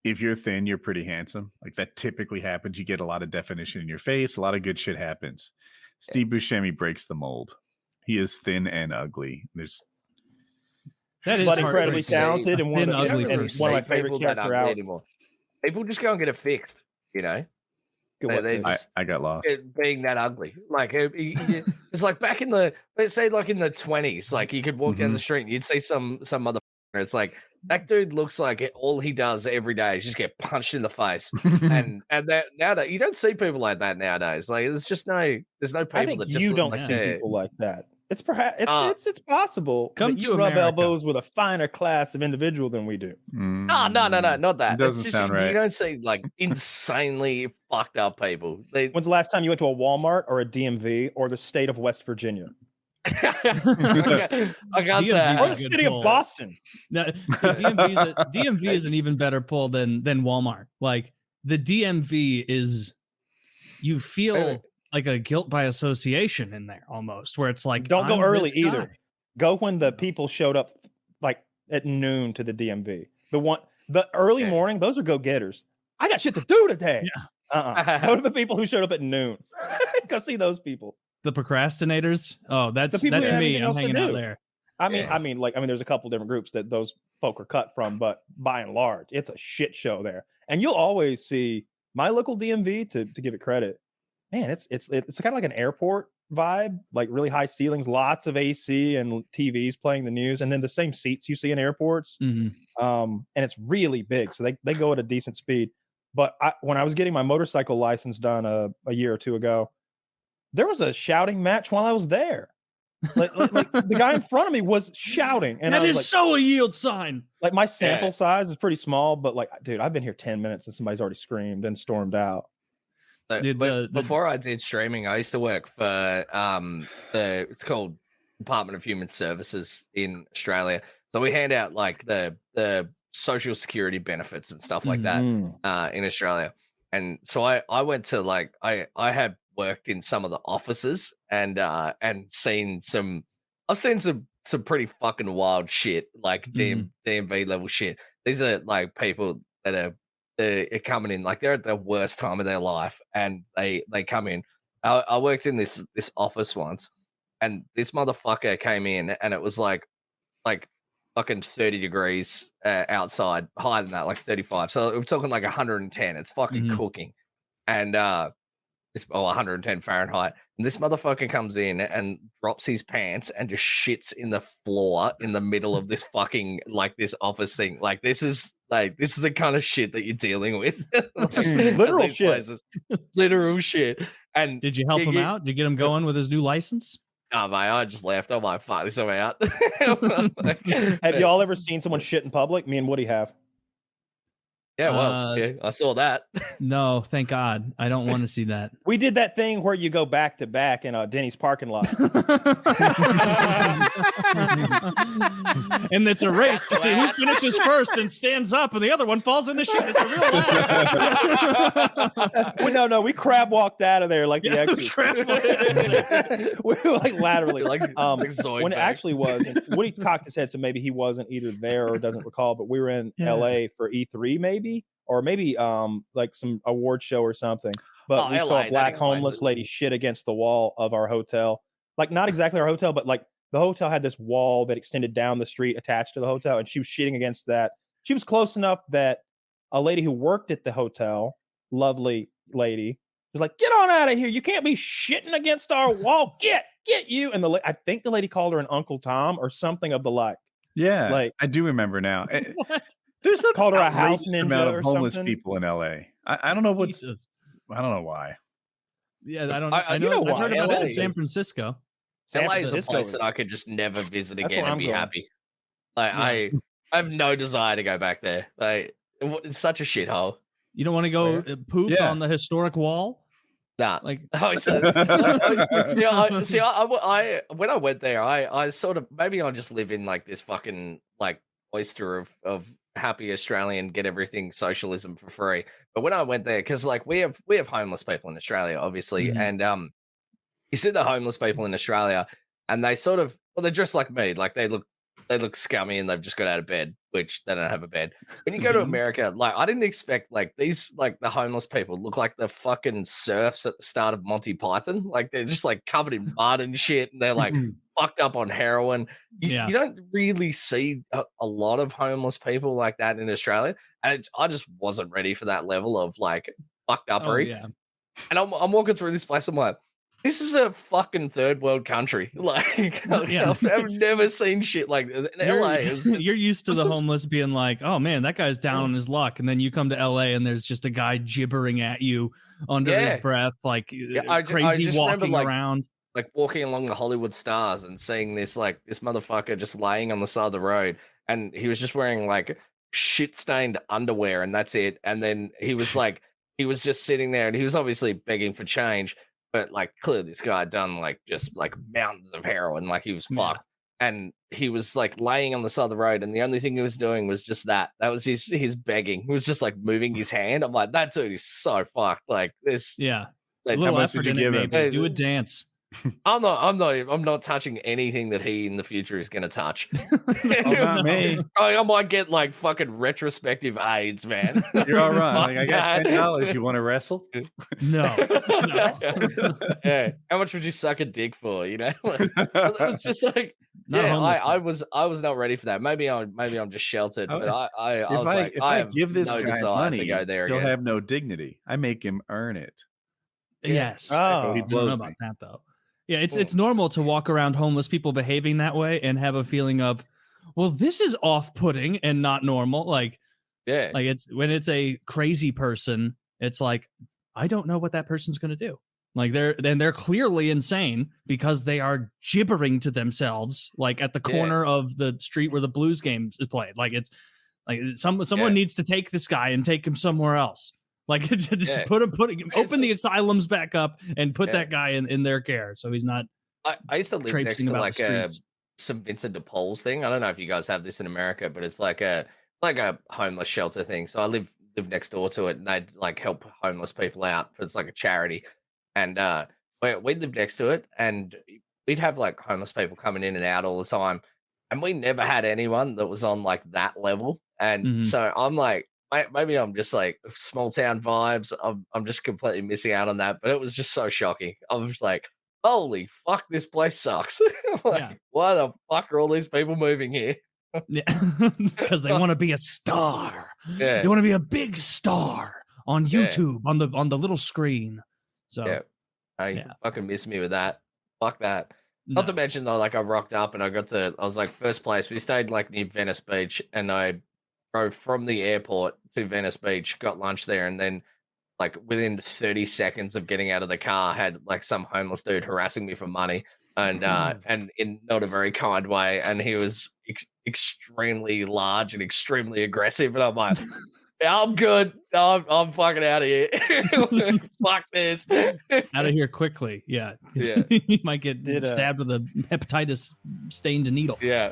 if you're thin, you're pretty handsome. Like that typically happens. You get a lot of definition in your face. A lot of good shit happens. Steve Buscemi breaks the mold. He is thin and ugly. That is but incredibly talented and one of ugly one of my favorite character out anymore. People just go and get it fixed, you know. I got lost. Being that ugly, like it's like back in the, let's say, like in the 20s, like you could walk down the street and you'd see some motherfucker. It's like that dude looks like all he does every day is just get punched in the face, and that nowadays you don't see people like that nowadays. Like there's no people I think that just you look don't like see that. people like that. It's perhaps it's possible. Come that to you rub America. elbows with a finer class of individual than we do. No, not that. Doesn't It's sound right. You don't see like insanely fucked up people. When's the last time you went to a Walmart or a DMV or the state of West Virginia? I can't say. Or the city of Boston. No, the DMV is an even better pull than Walmart. Like the DMV is, you feel like a guilt by association in there almost, where it's like, don't go I'm early this either. guy. Go when the people showed up like at noon to the DMV. The early morning, those are go-getters. I got shit to do today. Yeah. Go to the people who showed up at noon. Go see those people. The procrastinators. Oh, that's who have me. anything I'm else to hanging out do. there. I mean, there's a couple different groups that those folk are cut from, but by and large, it's a shit show there. And you'll always see my local DMV, to give it credit. Man, it's kind of like an airport vibe, like really high ceilings, lots of AC and TVs playing the news, and then the same seats you see in airports. And it's really big, so they go at a decent speed. But when I was getting my motorcycle license done a year or two ago, there was a shouting match while I was there. Like the guy in front of me was shouting, and that is so a yield sign. Like my sample size is pretty small, but like, dude, I've been here 10 minutes and somebody's already screamed and stormed out. Before I did streaming, I used to work for it's called Department of Human Services in Australia. So we hand out like the social security benefits and stuff like that in Australia. And so I went to like I have worked in some of the offices and seen some pretty fucking wild shit, like DMV level shit. These are like people that are coming in, like they're at the worst time of their life, and they come in. I worked in this office once, and this motherfucker came in, and it was like fucking 30 degrees outside, higher than that, like 35. So we're talking like 110. It's fucking cooking, and it's 110 Fahrenheit. And this motherfucker comes in and drops his pants and just shits in the floor in the middle of this fucking like this office thing. Like this is the kind of shit that you're dealing with. Like, literal shit. Literal shit. And did you help him out? Did you get him going with his new license? Oh, mate, I just left. I'm like, fuck this, I'm out. Have y'all ever seen someone shit in public? Me and Woody have. Yeah, well, I saw that. No, thank God. I don't want to see that. We did that thing where you go back to back in a Denny's parking lot. And it's a race to see who finishes first and stands up, and the other one falls in the shit. It's a real No, we crab walked out of there like the exit. We were like laterally. Like when it actually was, and Woody cocked his head, so maybe he wasn't either there or doesn't recall, but we were in LA for E3 maybe, or maybe like some award show or something. But we saw a black homeless lady shit against the wall of our hotel. Like not exactly our hotel, but like the hotel had this wall that extended down the street attached to the hotel, and she was shitting against that. She was close enough that a lady who worked at the hotel, lovely lady, was like, "Get on out of here! You can't be shitting against our wall. Get you!" And I think the lady called her an Uncle Tom or something of the like. Yeah, like I do remember now. What? There's no called her a house outrageous amount ninja or of homeless something. people in LA. I don't know what. Jesus. I don't know why. Yeah, I don't. I know. know I've why. heard about it LA in San is- Francisco. LA is a Francisco place is- that I could just never visit That's again where and I'm be going. happy. Like I have no desire to go back there. Like it's such a shithole. You don't want to go poop Yeah. on the historic wall? Nah. Like, Oh, so, I when I went there, I sort of, maybe I'll just live in like this fucking like oyster of happy Australian, get everything socialism for free. But when I went there, because like we have homeless people in Australia, obviously, and you see the homeless people in Australia, and they sort of, well, they're dressed like me, like they look they look scummy and they've just got out of bed, which they don't have a bed. When you go to America, like I didn't expect like these, like the homeless people look like the fucking serfs at the start of Monty Python. Like they're just like covered in mud and shit, and they're like fucked up on heroin. You don't really see a lot of homeless people like that in Australia, and I just wasn't ready for that level of like fucked uppery. And I'm walking through this place, I'm like, this is a fucking third world country. Like, I've never seen shit like this. In LA, you're used to the homeless being like, oh man, that guy's down on his luck. And then you come to LA and there's just a guy gibbering at you under his breath, like crazy walking around. Like walking along the Hollywood Stars and seeing this, like this motherfucker just laying on the side of the road. And he was just wearing like shit stained underwear and that's it. And then he was like, he was just sitting there and he was obviously begging for change. But like clearly this guy had done like just like mountains of heroin, like he was fucked. And he was like laying on the side of the road, and the only thing he was doing was just that. That was his begging. He was just like moving his hand. I'm like, that dude is so fucked. Like this. Yeah. Like, a little effort in it, maybe. Do a dance. I'm not touching anything that he in the future is going to touch. Not me. I might get like fucking retrospective AIDS, man. You're all right. Like, I got $10. You want to wrestle? No. Yeah. How much would you suck a dick for? You know, it was just like, I was not ready for that. Maybe I'm just sheltered, but I was like, if I give this no guy desire money, to go there he'll again. have no dignity. I make him earn it. Yes. Oh, he I don't blows know me. about that though. Yeah, it's normal to walk around homeless people behaving that way and have a feeling of, well, this is off-putting and not normal. Like it's when it's a crazy person, it's like, I don't know what that person's going to do. Like they're clearly insane because they are gibbering to themselves, like at the corner of the street where the Blues game is played. Like it's like someone needs to take this guy and take him somewhere else. Like just open the asylums back up and put that guy in their care, so he's not. I used to live next to like some Vincent de Paul's thing. I don't know if you guys have this in America, but it's like a homeless shelter thing. So I live next door to it, and they'd like help homeless people out. It's like a charity, and we'd live next to it, and we'd have like homeless people coming in and out all the time, and we never had anyone that was on like that level. And so I'm like, maybe I'm just like small town vibes. I'm just completely missing out on that. But it was just so shocking. I was like, holy fuck, this place sucks. Like, why the fuck are all these people moving here? Because they want to be a star. They want to be a big star on YouTube on the little screen. So fucking miss me with that. Fuck that. Not to mention though, like I rocked up and I was like first place. We stayed like near Venice Beach, and I drove from the airport to Venice Beach, got lunch there, and then like within 30 seconds of getting out of the car, had like some homeless dude harassing me for money, and in not a very kind way, and he was extremely large and extremely aggressive, and I'm like, I'm good. I'm fucking out of here. Fuck this. Out of here quickly. Yeah. You might get stabbed with a hepatitis stained needle. Yeah.